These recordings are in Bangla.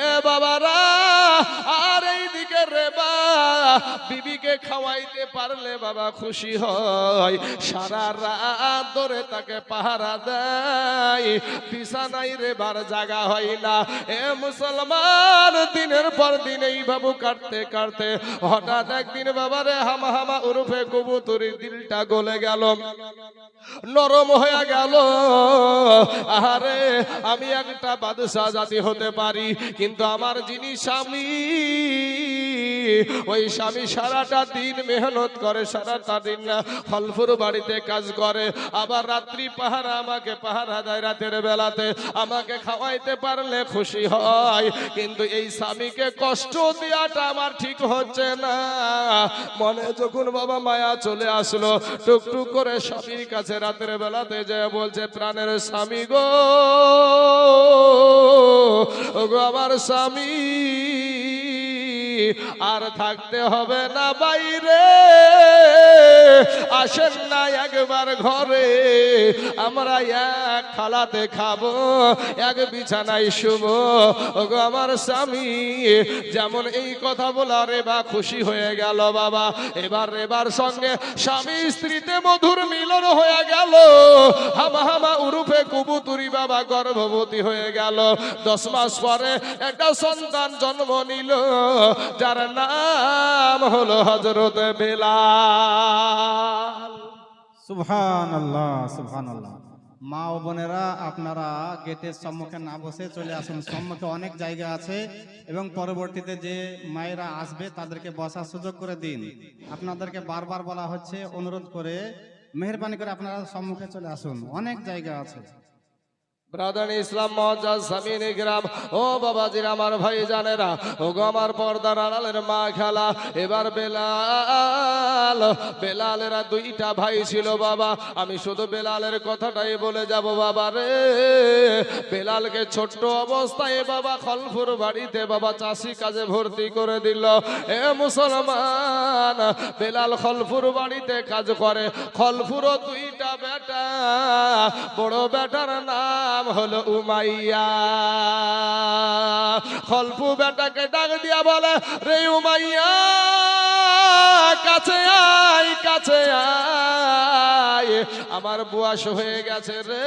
এ বাবারা। আর এইদিকে রেবা বিবিকে খাওয়াইতে পারলে বাবা খুশি হয়, সারা রাত ধরে তাকে পাহারা দেয়, বিছানায় রেবার জায়গা হয় না। এ মুসলমান, দিনের পর দিন এই বাবু কাটতে কাটতে হঠাৎ একদিন বাবারে হামা হামা উরুফে কবুতরের দিলটা গলে গেল, নরম হয়ে গেল। আহারে, আমি একটা বাদশা জাতি হতে পারি, কিন্তু আমার যিনি স্বামী, ওই স্বামী সারাটা দিন মেহনত করে, সারাটা দিন ফলফুর বাড়িতে কাজ করে, আবার রাত্রি পাহারা আমাকে পাহারা দেয়, রাতের বেলাতে আমাকে খাওয়াইতে পারলে খুশি হয়, কিন্তু এই স্বামীকে কষ্ট দেওয়াটা আমার ঠিক হচ্ছে না। মনে যখন বাবা মায়া চলে আসলো, টুকটুক করে স্বামীর কাছে রাতের বেলাতে যে বলছে, প্রাণের স্বামী গো, ওগো আমার স্বামী, আর থাকতে হবে না বাইরে, আসেন না একবার ঘরে, আমরা এক থালাতে খাবো, এক বিছানায় শুবো। ওগো আমার স্বামী। যেমন এই কথা বলা রেবা খুশি হয়ে গেল বাবা। এবার রেবার সঙ্গে স্বামী স্ত্রীতে মধুর মিলন হয়ে গেল, হামা হামা উরুফে কবুতরি বাবা গর্ভবতী হয়ে গেল। 10 মাস পরে একটা সন্তান জন্ম নিল, যার নাম হলো হযরত বেলাল। সুবহানাল্লাহ, সুবহানাল্লাহ। মা ও বোনেরা, আপনারা গেটের সম্মুখে না বসে চলে আসুন, সম্মুখে অনেক জায়গা আছে, এবং পরবর্তীতে যে মায়েরা আসবে তাদেরকে বসার সুযোগ করে দিন। আপনাদেরকে বারবার বলা হচ্ছে, অনুরোধ করে মেহেরবানি করে আপনারা সম্মুখে চলে আসুন, অনেক জায়গা আছে। ব্রাদার ইসলাম মহাজাজ সামিন গ্রাম, ও বাবাজির আমার ভাই জানেরা, ও গো আমার পর্দার আড়ালের মা খেলা। এবার বেলালেরা 2টা ভাই ছিল বাবা। আমি শুধু বেলালের কথাটাই বলে যাব বাবা রে। বেলালকে ছোট্ট অবস্থায় বাবা খলফুর বাড়িতে বাবা চাষি কাজে ভর্তি করে দিল। এ মুসলমান, বেলাল খলফুর বাড়িতে কাজ করে। খলফুরও 2টা বেটা, বড় বেটার নাম হলো উমাইয়া। খলফু বেটাকে ডাক দিয়া বলে, রে উমাইয়া, কাছে আয়, কাছে আয়, আমার বয়স হয়ে গেছে রে,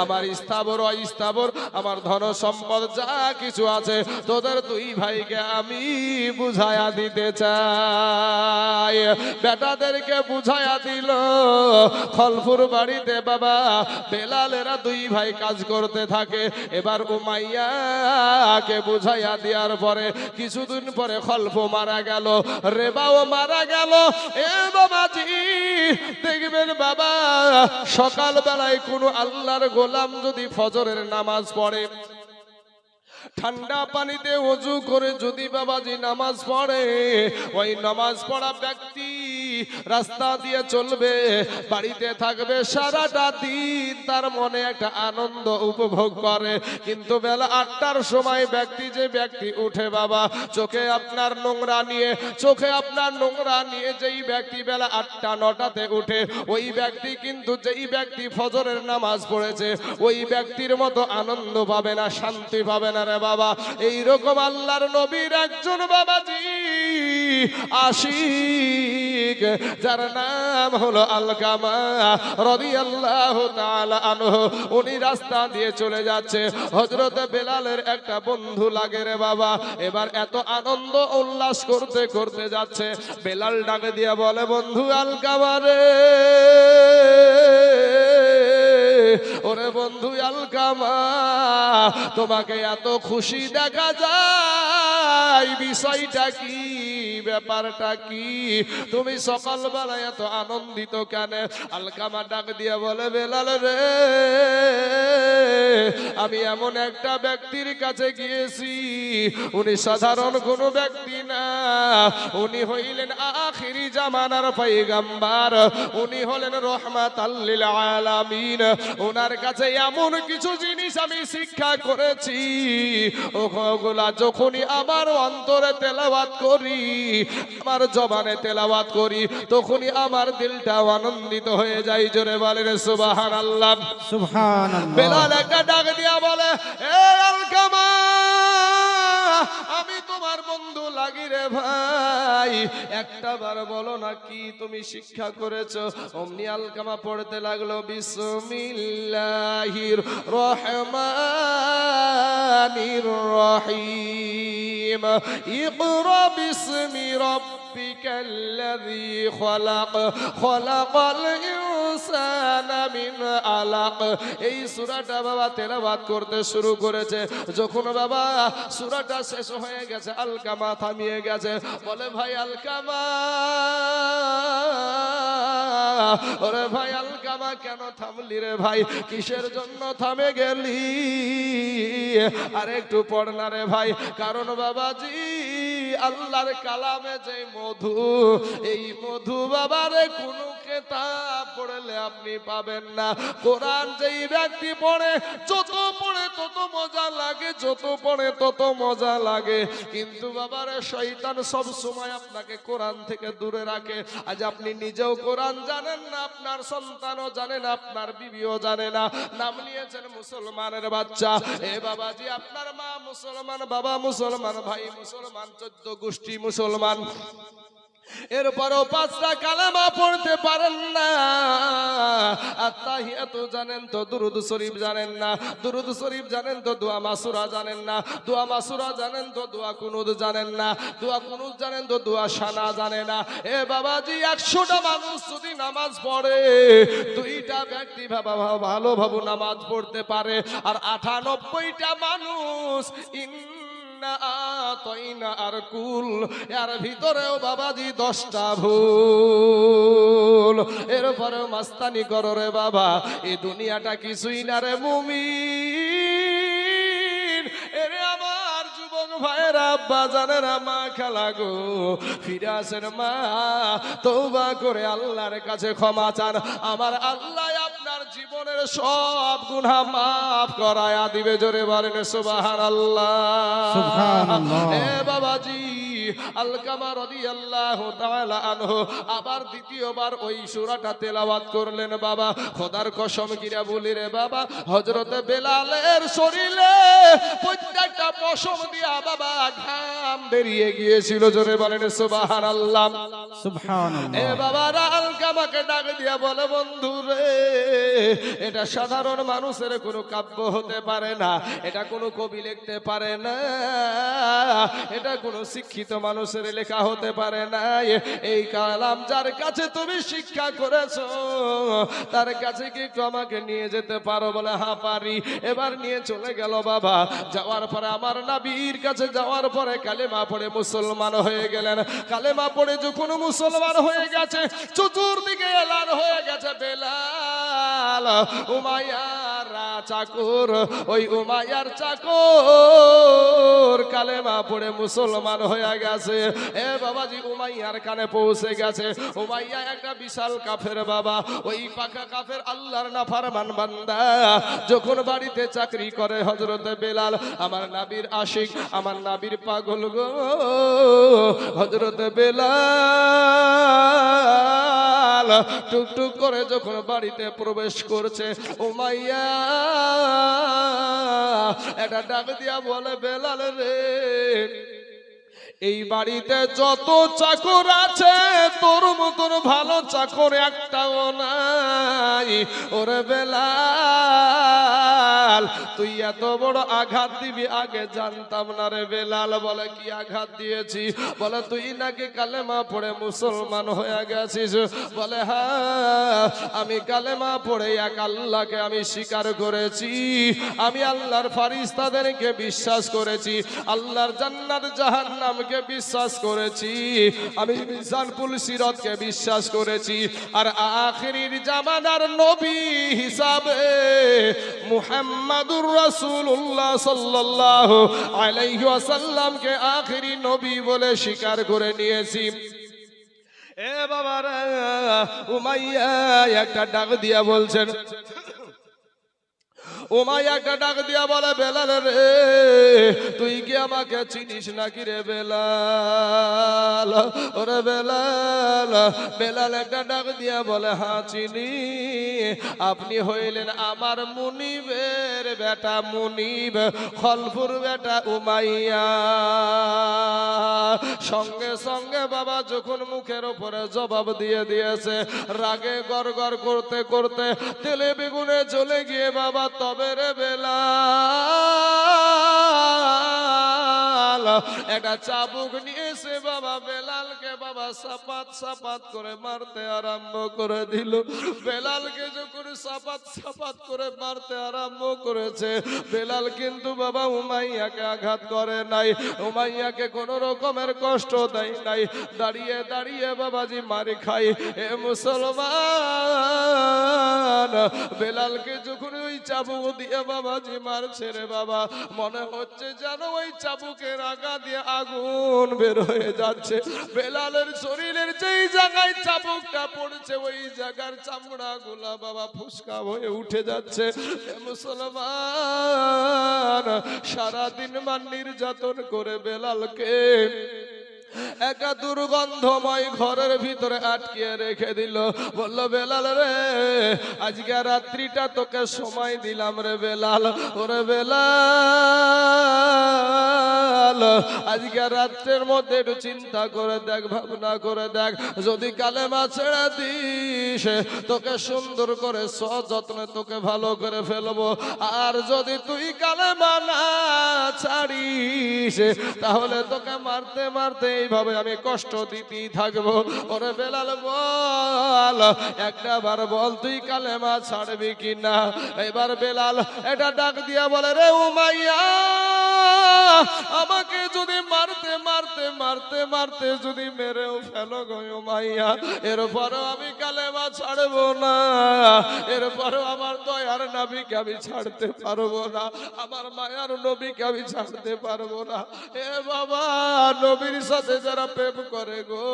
আমার স্থাবর অস্থাবর আমার ধন সম্পদ যা কিছু আছে তোদের 2 ভাইকে আমি বুঝায়া দিতে চাই। বেটাদেরকে বুঝায়া দিল। খলফুর বাড়িতে বাবা বেলালেরা 2 ভাই কাজ করতে থাকে। এবার উমাইয়াকে বুঝাইয়া দেওয়ার পরে কিছুদিন পরে খলফু মারা গেল, রেবাও মারা গেল। এ বাবাজি, দেখবেন বাবা, সকাল বেলায় কোনো আল্লাহর গোলাম যদি ফজরের নামাজ পড়ে, ঠান্ডা পানিতে ওযু করে যদি বাবাজি নামাজ পড়ে, ওই নামাজ পড়া ব্যক্তি রাস্তা দিয়ে চলবে, বাড়িতে থাকবে সারাটা দিন, তার মনে একটা আনন্দ উপভোগ করে। কিন্তু বেলা 8টার সময় যে ব্যক্তি উঠে বাবা, চোখে আপনার নোংরা নিয়ে যেই ব্যক্তি বেলা 8টা 9টাতে উঠে, ওই ব্যক্তি কিন্তু যেই ব্যক্তি ফজরের নামাজ পড়েছে, ওই ব্যক্তির মতো আনন্দ পাবে না, শান্তি পাবে না রে বাবা। এইরকম আল্লাহর নবীর একজন বাবাজি আশিক, যার নাম হলো আলকামা রাদিয়াল্লাহু তাআলা আনহু। উনি রাস্তা দিয়ে চলে যাচ্ছে, হযরত বেলালের একটা বন্ধু লাগে রে বাবা। এবার এত আনন্দ উল্লাস করতে করতে যাচ্ছে, বেলাল ডাকে দিয়ে বলে, বন্ধু আলকামা রে, ওরে বন্ধু আলকামা, তোমাকে এত খুশি দেখা যায়, বিষয়টা কি, ব্যাপারটা কি, তুমি সকালবেলায় এত আনন্দিত কেন? আলকামা ডাক দিয়ে বলে, বেলাল রে, আমি এমন একটা ব্যক্তির কাছে গিয়েছি, উনি সাধারণ কোনো ব্যক্তি না, উনি হইলেন আখিরি জামানার পয়গম্বর, উনি হলেন রহমাতাল লিল আলামিন। ওনার কাছে এমন কিছু জিনিস আমি শিক্ষা করেছি, ওগুলা যখনই আমার অন্তরে তেলাওয়াত করি, আমার জবানে তেলাওয়াত করি, তখনই আমার দিলটা আনন্দিত হয়ে যায়। জোরে বলেন সুবহানাল্লাহ, সুবহানাল্লাহ। বেলাল একটা ডাক দিয়া বলে, এ আলকামা, ভাই একটা বার বলো না কি তুমি শিক্ষা করেছো? অমনি আলকামা পড়তে লাগলো বিসমিল্লাহির রহমানির রহিম ইকরা বিসমি রাব্বিকাল্লাযী খলাক খলাকাল ইনসানা মিন আলাক। এই সূরাটা বাবা তেলাওয়াত করতে শুরু করেছে। যখন বাবা সূরাটা শেষ হয়ে গেছে আলকামা থামিয়ে গেছে। বলে ভাই আলকামা, ওরে ভাই আলকামা কেন থামলি রে ভাই? কিসের জন্য থামে গেলি? আর একটু পড় না রে ভাই। কারণ বাবাজি আল্লাহর কালামে যে মধু, এই মধু বাবারে কোনো কিতাব পড়লে আপনি পাবেন না। কোরআন যেই ব্যক্তি পড়ে, যত পড়ে তত মজা লাগে, যত পড়ে তত মজা লাগে। কিন্তু বাবারে শয়তান সব সময় আপনাকে কোরআন থেকে দূরে রাখে। আজ আপনি নিজেও কোরআন জানেন না, আপনার সন্তানও জানে না, আপনার বিবিও জানে না। নাম নিয়েছেন মুসলমানের বাচ্চা। এ বাবাজি আপনার মা মুসলমান, বাবা মুসলমান, ভাই মুসলমান, 14 গোষ্ঠী মুসলমান, এরপরও 5টা কালেমা পড়তে পারেন না। আত্তাহিয়াতু জানেন তো, দুরুদ শরীফ জানেন না, দুরুদ শরীফ জানেন তো, দোয়া মাসুরা জানেন না, দোয়া মাসুরা জানেন তো, দোয়া কুনুত জানেন না, দোয়া কুনুত জানেন তো, দোয়া শানা জানে না। এ বাবাজি 100টা মানুষ যদি নামাজ পড়ে, 2টা ব্যক্তি ভালোভাবে নামাজ পড়তে পারে। আর 98টা মানুষ আর কুল, এর ভিতরেও বাবাজি 10টা ভুল। এরপরে মাস্তানি করো রে বাবা, এই দুনিয়াটা কিছুই না রে মুমিন। এরে আমার যুবক ভাইয়েরা, আব্বা জানেরা, মা খালা গো, ফিরে আসেন মা, তওবা করে আল্লাহর কাছে ক্ষমা চান। আমার আল্লাহ আপনার জীবনের সব গুনাহ মাফ করায়া দিবে। জোরে বলেন সুবহানাল্লাহ। সুবহানাল্লাহ। এ বাবাজি আলকামা রাদিয়াল্লাহু তাআলা আনহু আবার দ্বিতীয়বার ওই সূরাটা তেলাওয়াত করলেন। বাবা খোদার কসম কিরা বলি রে বাবা, হযরত বেলালের শরীরে প্রত্যেকটা পশম দিয়া বাবা ঘাম বেরিয়ে গিয়েছিল। জোরে বলেন সুবহানাল্লাহ। সুবহানাল্লাহ। এ বাবারা আলকামাকে ডাক দিয়া বলে, বন্ধু রে, এটা সাধারণ মানুষের কোনো কাব্য হতে পারে না, এটা কোনো কবি লিখতে পারে না, এটা কোনো শিক্ষিত মানুষের লেখা হতে পারে না। এই কালাম যার কাছে তুমি শিক্ষা করেছো, তার কাছে কি একটু আমাকে নিয়ে যেতে পারো? বলে হ্যাঁ পারি। এবার নিয়ে চলে গেল বাবা। যাওয়ার পরে আমার নবীর কাছে যাওয়ার পরে কালেমা পড়ে মুসলমান হয়ে গেলেন। কালেমা পড়ে যখন মুসলমান হয়ে গেছে, চতুর্দিকে এলান হয়ে গেছে বেলাল উমাইয়ার চাকর, ওই উমাইয়ার চাকর কালেমা পড়ে মুসলমান হয়ে গেছে। এ বাবাজি উমাইয়ার কানে পৌঁছে গেছে। উমাইয়া একটা বিশাল কাফের বাবা, ওই পাকা কাফের আল্লাহর নাফরমান বান্দা। যখন বাড়িতে চাকরি করে হযরতে বেলাল, আমার নবীর আশিক, আমার নবীর পাগল গো, হযরতে বেলাল টুকটুক করে যখন বাড়িতে প্রবেশ করছে, উমাইয়া এটা ডাক দিয়া বলে, বেলাল রে, এই বাড়িতে যত চাকর আছে তোর মতন ভালো চাকর একটাও নাই। ওরে বেলাল, তুই এত বড় আঘাত দিবি আগে জানতাম না রে বেলাল। বলে কি আঘাত দিয়েছি? বলে তুই নাকি কালেমা পড়ে মুসলমান হয়ে গেছিস। বলে হ্যাঁ, আমি কালেমা পড়ে এক আল্লাহকে আমি স্বীকার করেছি, আমি আল্লাহর ফারিস্তাদেরকে বিশ্বাস করেছি, আল্লাহর জান্নাত জাহান্নামকে বিশ্বাস করেছি, আমি মিজানুল সিরাতকে বিশ্বাস করেছি, আর আখিরির জামানার নবী হিসাবে মুহাম্মাদুর রাসূলুল্লাহ সাল্লাল্লাহু আলাইহি ওয়াসাল্লামকে আখিরি নবী বলে স্বীকার করে নিয়েছি। এ বাবারা, উমাইয়া একটা ডাক দিয়া বলছেন, উমাইয়া একটা ডাক দিয়া বলে, বেলাল রে, তুই কি আমাকে চিনিস নাকি রে বেলাল? ওরে বেলাল, বেলাল একটা ডাক দিয়া বলে হ্যাঁ চিনি। আপনি হইলেন আমার মুনিবের বেটা মুনিব, খলফুর বেটা উমাইয়া। সঙ্গে সঙ্গে বাবা যখন মুখের উপরে জবাব দিয়ে দিয়েছে, রাগে গড়গড় করতে করতে তেলে বেগুনে চলে গিয়ে বাবা তবে রে বেলাল একটা চাবুক নিয়েছে বাবা, বেলালকে বাবা সাপাত সাপাত করে মারতে আরম্ভ করে দিল। বেলালকে যখন সাপাত সাপাত করে মারতে আরম্ভ করেছে, বেলাল কিন্তু বাবা উমাইয়াকে আঘাত করে নাই, উমাইয়াকে কোন রকমের কষ্ট দেয় নাই। দাঁড়িয়ে দাঁড়িয়ে বাবাজি মারি খাই। এ মুসলমান, বেলালকে যখন ওই চাবুক দিয়ে বাবাজি মারছে রে বাবা, মনে হচ্ছে যেন ওই চাবুকের আগা দিয়ে আগুন বের হয়ে যাচ্ছে। বেলালের শরীরের যেই জায়গায় চাবুকটা পড়ছে ওই জায়গার চামড়া গুলা বাবা ফুসকা হয়ে উঠে যাচ্ছে। এ মুসলমান, সারাদিন মান নির্যাতন করে বেলালকে একটা দুর্গন্ধময় ঘরের ভিতরে আটকিয়ে রেখে দিল। বলল বেলাল রে, আজকে রাত্রিটা তোকে সময় দিলাম রে বেলাল। ওরে বেলাল, আজকে রাত্রের মধ্যে একটু চিন্তা করে দেখ, ভাবনা করে দেখ, যদি কালেমা ছেড়ে দিস তোকে সুন্দর করে সযত্নে তোকে ভালো করে ফেলবো, আর যদি তুই কালেমা না ছাড়িস তাহলে তোকে মারতে মারতে এইভাবে আমি কষ্ট দিতেই থাকবো। ওরে বেলাল বল, একটা বার বল তুই কালেমা ছাড়বি কিনা? এবার বেলাল এটা ডাক দিয়া বলে রে উমাইয়া, আমাকে যদি মারতে মারতে মারতে মারতে যদি মেরেও ফেলো গো উমাইয়া, এরপরও আমি কালেমা ছাড়বো না, এরপরও আমার দয়ার নবীকে আমি ছাড়তে পারবো না, আমার মায়ার নবীকে আমি ছাড়তে পারবো না। এ বাবা, নবীর সাথে যারা প্রেম করে গো,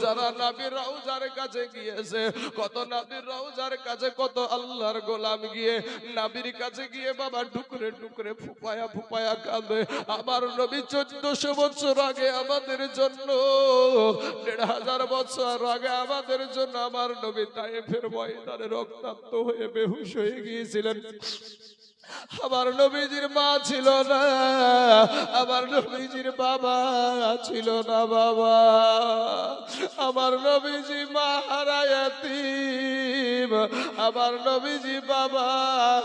যারা নবীর রওজার কাছে গিয়েছে, কত নবীর রওজার কাছে কত আল্লাহর গোলাম গিয়ে নবীর কাছে গিয়ে বাবা টুকরে টুকরে ফুপায়া ফুপায়া কাঁদে। আমার নবী 1400 বছর আগে আমাদের জন্য, 1500 বছর আগে আমাদের জন্য আমার নবী তায়েফের ময়দানে রক্তাক্ত হয়ে বেহুশ হয়ে গিয়েছিলেন। আমার নবীজির মা ছিল না, আমার নবীজির বাবা ছিল না বাবা, আমার নবীজি মা হারায়াতিম, আমার নবীজি বাবা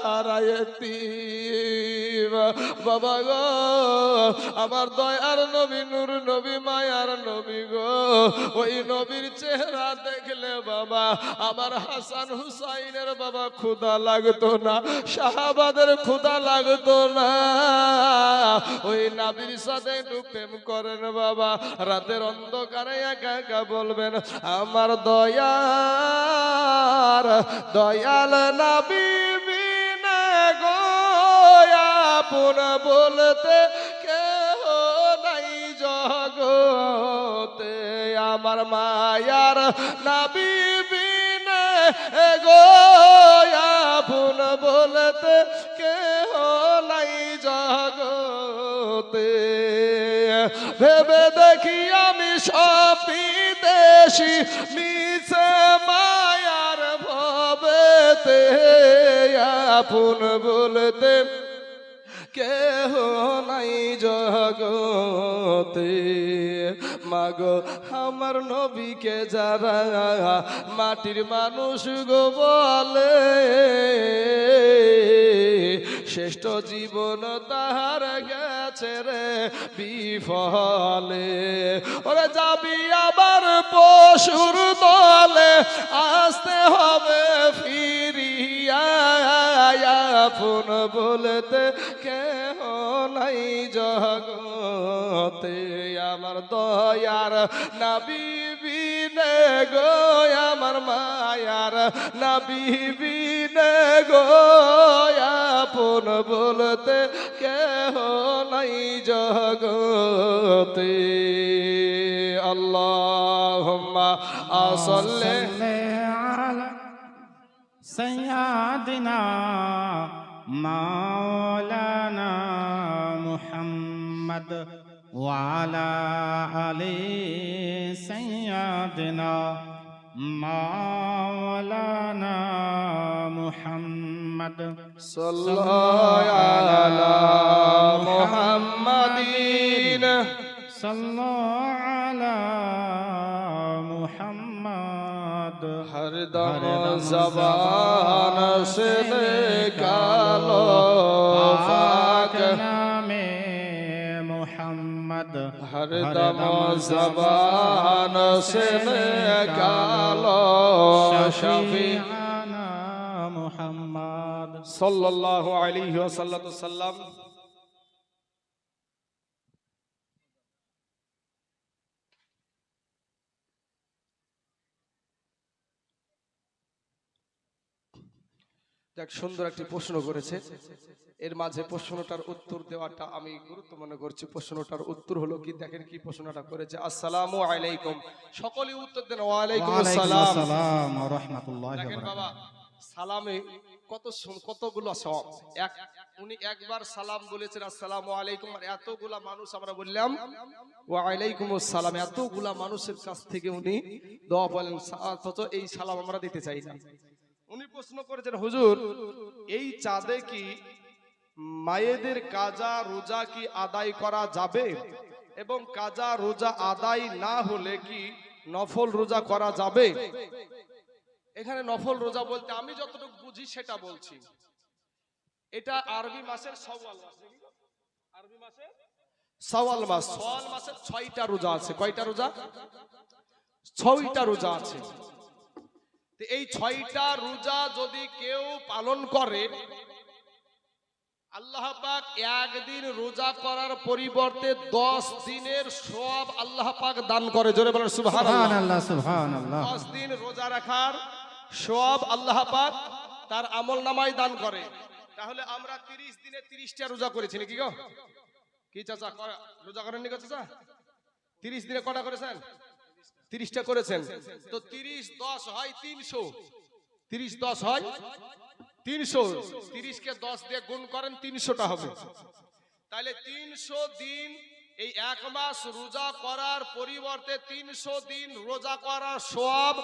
হারায়াতিম। বাবা গো, আমার দয়ার নবী নূর নবী মায়ার নবী গো, ওই নবীর চেহারা দেখলে বাবা আমার হাসান হুসাইনের বাবা ক্ষুধা লাগতো না, সাহাবাদের ক্ষুধা লাগতো না। ওই নবীর সাথে একটু প্রেম করেন বাবা, রাতের অন্ধকারে একা একা বলবেন আমার দয়ার দয়াল নবী বিনে গো আপন বলতে কেহ নাই জগতে, আমার মায়ার নবী বিনে গো আপন বলতে কেহ নাই জগতে। ভেবে দেখি আমি সব বিদেশি মিছে মায়ার ভবেতে, আপন বলতে কেহ নাই জগতে। মাগো আমার নবীকে যারা মাটির মানুষ গো বলে, শ্রেষ্ঠ জীবন তাহার গেছে রে বিফলে। ওরে যাবি আবার পশুর দলে, আসতে হবে ফিরিয়া, আপন বলতে কেহ নাই জগতে। আমার দয়ার নবী বিনে গো আমার মায়ার নবী বিনে গো আপন বলতে কেহ নাই জগতে। আল্লাহুম্মা সাল্লি আলা সাইয়্যিদিনা মাওলানা মুহাম্মদ محمد وعلى آل سيدنا مولانا محمد صلى على محمد صلى على محمد ہر دم زبان سے نکالو پاک نام محمد ہر دم زبان سے نکالو شفیعنا محمد صلی اللہ علیہ وسلم এক সুন্দর একটি প্রশ্ন করেছে, এর মাঝে প্রশ্নটার উত্তর দেওয়াটা আমি গুরুত্ব মনে করছি। প্রশ্নটার উত্তর হলো কি, দেখেন কি প্রশ্নটা করেছে। আসসালামু আলাইকুম, সকলেই উত্তর দেন ওয়ালাইকুম আসসালাম। আসসালাম ওয়া রাহমাতুল্লাহি ওয়া দেখেন বাবা, বারাকাতুহু। সালামে কতগুলো সওয়াব। উনি একবার সালাম বলেছেন আসসালামু আলাইকুম, আর এতগুলা মানুষ আমরা বললাম ওয়া আলাইকুম আসসালাম, এতগুলা মানুষের কাছ থেকে উনি দোয়া বলেন, অথচ এই সালাম আমরা দিতে চাই না। উনি প্রশ্ন করেছেন, হুজুর এই চাঁদে কি মায়েদের কাজা রোজা কি আদায় করা যাবে, এবং কাজা রোজা আদায় না হলে কি নফল রোজা করা যাবে? এখানে নফল রোজা বলতে আমি যতটুকু বুঝি সেটা বলছি। এটা আরবি মাসের শাওয়াল মাস, আরবি মাসের শাওয়াল মাস, শাওয়াল মাসের 6টা রোজা আছে। কয়টা রোজা? 6টা রোজা আছে। এই 6টা রোজা যদি কেউ পালন করে, আল্লাহ পাক একদিন রোজা করার পরিবর্তে 10 দিনের সওয়াব আল্লাহ পাক দান করে। জোরে বলেন সুবহানাল্লাহ। সুবহানাল্লাহ। 10 দিন রোজা রাখার সওয়াব আল্লাহ পাক তার আমলনামায় দান করে। তাহলে আমরা 30 দিনে 30টা রোজা করেছি নাকি গো? কি চাচা রোজা করেননি গো চাচা? 30 দিনে কটা করেছেন? 30টা করেছেন। তো 30 10 হয় 300, 30 10 হয় 300, 30 কে 10 দিয়ে গুণ করেন 300টা হবে। তাহলে 300 দিন এই এক মাস রোজা করার পরিবর্তে 300 দিন রোজা করার সওয়াব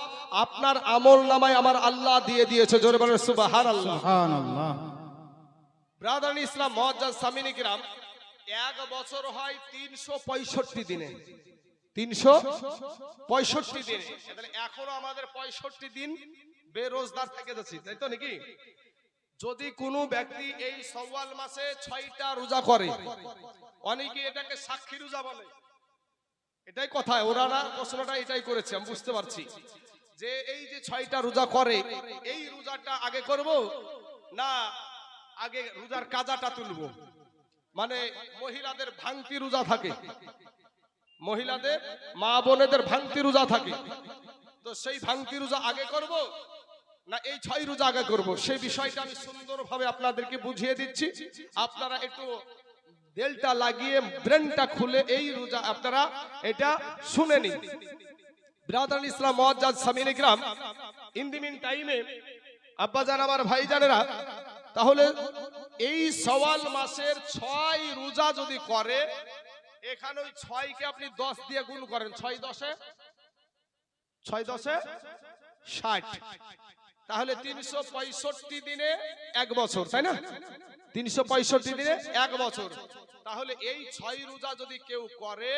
আপনার আমলনামায় আমার আল্লাহ দিয়ে দিয়েছে। জোরে বলেন সুবহানাল্লাহ। সুবহানাল্লাহ। ব্রাদার ইসলাম মুআজ্জাজ সামিনী কিরাম, এক বছর হয় 365 দিনে, 365 দিনে। তাহলে এখনো আমাদের 65 দিন বেরোজগার থেকে যাচ্ছি, তাই তো নাকি? যদি কোনো ব্যক্তি এই শাওয়াল মাসে 6টা রোজা করে, অনেকে এটাকে সাক্ষী রোজা বলে, এটাই কথা। ওরা না প্রশ্নটা এটাই করেছে, আমি বুঝতে পারছি যে এই যে 6টা রোজা করে, এই রোজাটা আগে করব না আগে রোজার কাজাটা তুলবো? মানে মহিলাদের ভাঙতি রোজা থাকে, মহিলাদের মা বোনেদের ভাঙতি রোজা থাকে, তো সেই ভাঙতি রোজা আগে করব না এই 6 রোজা আগে করব? সেই বিষয়টা আমি সুন্দরভাবে আপনাদেরকে বুঝিয়ে দিচ্ছি। আপনারা একটু দিলটা লাগিয়ে ব্রেনটা খুলে এই রোজা আপনারা এটা শুনে নিন। ব্রাদার ইসলাম মুআজ্জাজ সামিনী কিরাম, ইন দি মিন টাইমে আব্বা জান, আমার ভাই জানেরা, তাহলে এই শাওয়াল মাসের 6 রোজা যদি করে, এখানে ওই 6 কে আপনি 10 দিয়ে গুণ করেন, 6 10 60, তাহলে 365 দিনে এক বছর, তাই না? 365 দিনে এক বছর। তাহলে এই 6 রোজা যদি কেউ করে,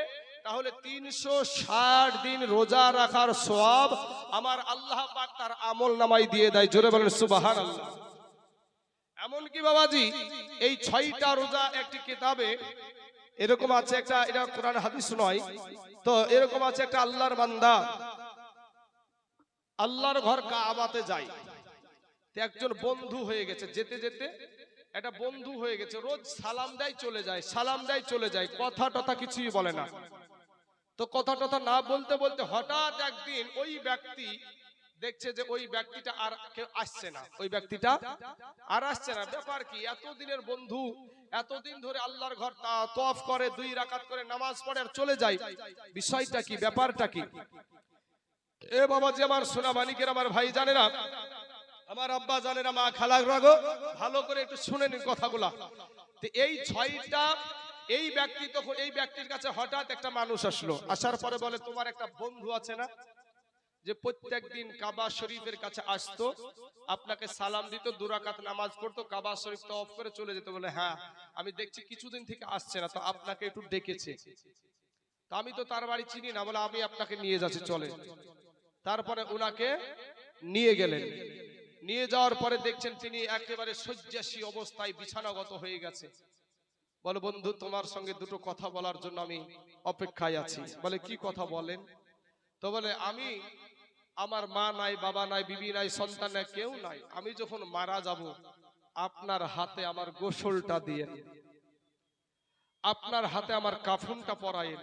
তাহলে 360 দিন রোজা রাখার সওয়াব আমার আল্লাহ পাক তার আমলনামায় দিয়ে দেয়। জোরে বলেন সুবহানাল্লাহ। এমন কি বাবাজি, এই 6টা রোজা একটি কিতাবে এরকম আছে, একটা এটা কোরআন হাদিস নয় তো, এরকম আছে একটা আল্লাহর বান্দা আল্লাহর ঘর কাবাতে যায়, তো একজন বন্ধু হয়ে গেছে, যেতে যেতে একটা বন্ধু হয়ে গেছে, রোজ সালাম দেয় চলে যায়, সালাম দেয় চলে যায়, কথা টথা কিছুই বলে না। তো কথা টথা না বলতে বলতে হঠাৎ একদিন ওই ব্যক্তি দেখছে যে ওই ব্যক্তিটা আর কেউ আসছে না, ওই ব্যক্তিটা আর আসছে না। ব্যাপার কি? এতদিনের বন্ধু, এতদিন ধরে আল্লাহর ঘর তওয়াফ করে, 2 রাকাত করে নামাজ পড়ে আর চলে যায়, বিষয়টা কি, ব্যাপারটা কি? এ বাবাজি আমার সোনা মানিকের আমার ভাই জানেরা, আমার আব্বা জানেরা, মা খালা রাগো, ভালো করে একটু শুনে নিন কথাগুলা। তো এই 6টা এই ব্যক্তি তখন এই ব্যক্তির কাছে হঠাৎ একটা মানুষ আসলো, আসার পরে বলে তোমার একটা বন্ধু আছে না যে প্রত্যেকদিন কাবা শরীফের কাছে আসতো, আপনাকে সালাম দিত, 2 রাকাত নামাজ পড়তো, কাবা শরীফ তওয়াফ করে চলে যেত। বলে হ্যাঁ আমি দেখছি কিছুদিন থেকে আসছে না, তো আপনাকে একটু ডেকেছে। তো আমি তো তার বাড়ি চিনি না, বলে আমি আপনাকে নিয়ে যাচ্ছি চলে। তারপরে উনাকে নিয়ে গেলেন, নিয়ে যাওয়ার পরে দেখছেন তিনি একেবারে শয্যাশী অবস্থায় বিছানাগত হয়ে গেছে। বলে বন্ধু তোমার সঙ্গে দুটো কথা বলার জন্য আমি অপেক্ষায় আছি। বলে কি কথা বলেন? তো বলে আমি, আমার মা নাই, বাবা নাই, বিবি নাই, সন্তান নাই, কেউ নাই, আমি যখন মারা যাব আপনার হাতে আমার গোসলটা দিয়ে, আপনার হাতে আমার কাফনটা পরায়েন,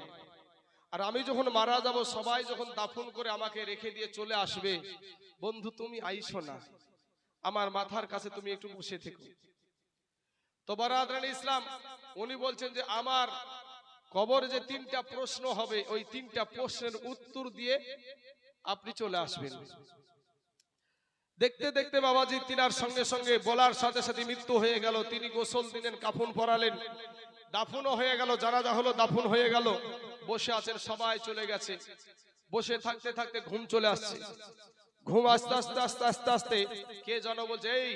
আর আমি যখন মারা যাব সবাই যখন দাফন করে আমাকে রেখে দিয়ে চলে আসবে, বন্ধু তুমি আইসো না, আমার মাথার কাছে তুমি একটু বসে থেকো। তো বারাদারান ইসলাম উনি বলছেন যে আমার কবরে যে 3টা প্রশ্ন হবে, ওই 3টা প্রশ্নের উত্তর দিয়ে আপনি চলে আসবেন। দেখতে দেখতে বাবাজি তিনার সঙ্গে সঙ্গে বলার সাথে সাথে মৃত্যু হয়ে গেল। তিনি গোসল দিলেন, কাফন পরালেন, দাফনও হয়ে গেল, জানাজা হলো, দাফন হয়ে গেল। বসে আছেন, সবাই চলে গেছে। বসে থাকতে থাকতে ঘুম চলে আসছে। ঘুম আস্তে আস্তে আস্তে আস্তে আস্তে কে যেন বলছে, এই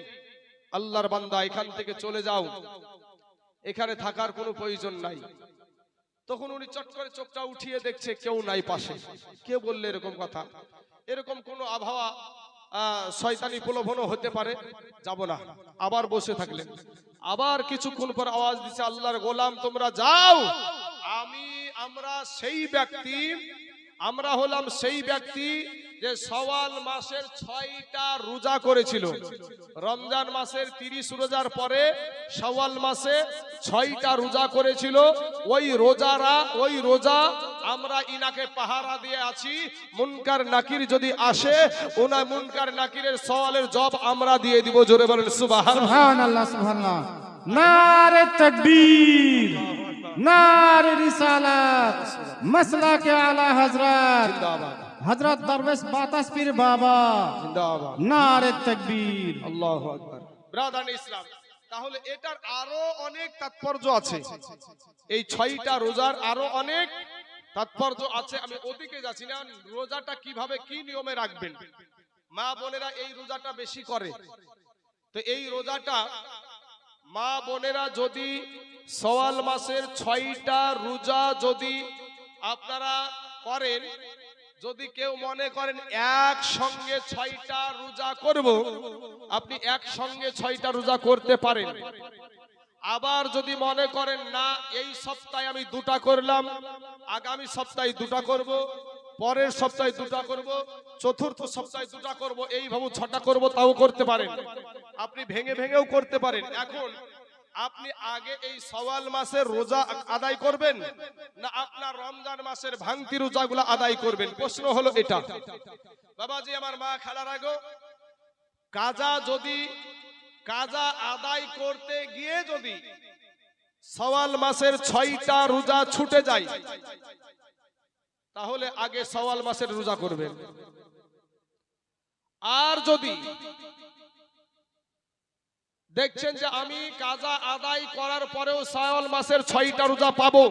আল্লাহর বান্দা এখান থেকে চলে যাও, এখানে থাকার কোনো প্রয়োজন নাই। তখন উনি চট করে চোখটা উঠিয়ে দেখছে কেউ নাই পাশে। কে বললে এরকম কথা? এরকম কোন আবহাওয়া শয়তানি প্রলোভনও হতে পারে, যাব না। আবার বসে থাকলেন। আবার কিছুক্ষণ পর আওয়াজ দিচ্ছে, আল্লাহর গোলাম তোমরা যাও, আমরা সেই ব্যক্তি, আমরা হলাম সেই ব্যক্তি যে শাওয়াল মাসের 6টা রোজা করেছিল। রমজান মাসের 30 রোজার পরে শাওয়াল মাসে 6টা রোজা করেছিল। ওই রোজা আমরা ইনাকে পাহারা দিয়ে আছি। মুনকার নাকির যদি আসে, ওনা মুনকার নাকিরের সওয়ালের জবাব আমরা দিয়ে দিব। জোরে বলেন সুবহানাল্লাহ, সুবহানাল্লাহ। নারে তাকবীর, নারে রিসালাত, মাসলাকে আলা হযরত হযরত দরবেশ বাতাস পীর বাবা জিন্দাবাদ, নারে তাকবীর, আল্লাহু আকবার। ব্রাদার ইসলাম, তাহলে এটার আরো অনেক তাৎপর্য আছে। এই 6টা রোজার আরো অনেক তাৎপর্য আছে। আমি ওদিকে যাচ্ছি না। রোজাটা কিভাবে কি নিয়মে রাখবেন, মা বোনেরা এই রোজাটা বেশি করে। তো এই রোজাটা মা বোনেরা যদি শাওয়াল মাসের 6টা রোজা যদি আপনারা করেন, যদি কেউ মনে করেন একসঙ্গে 6টা রোজা করব, আপনি একসঙ্গে 6টা রোজা করতে পারেন। আবার যদি মনে করেন না এই সপ্তাহে আমি 2টা করলাম, আগামী সপ্তাহে 2টা করব, পরের সপ্তাহে 2টা করব, চতুর্থ সপ্তাহে 2টা করব, এইভাবে 6টা করব, তাও করতে পারেন। আপনি ভেঙে ভেঙেও করতে পারেন। এখন আপনি আগে এই শাওয়াল মাসের রোজা আদায় করবেন না আপনার রমজান মাসের ভাঙতি রোজাগুলো আদায় করবেন? প্রশ্ন হলো এটা। বাবাজি আমার মা খালার আগে কাজা আদায় করতে গিয়ে যদি শাওয়াল মাসের 6টা রোজা ছুটে যায়, তাহলে আগে শাওয়াল মাসের রোজা করবেন। আর যদি দেখছেন যে আমি কাজা আদায় করার পরেও শাওয়াল মাসের 6টা রোজা পাবো,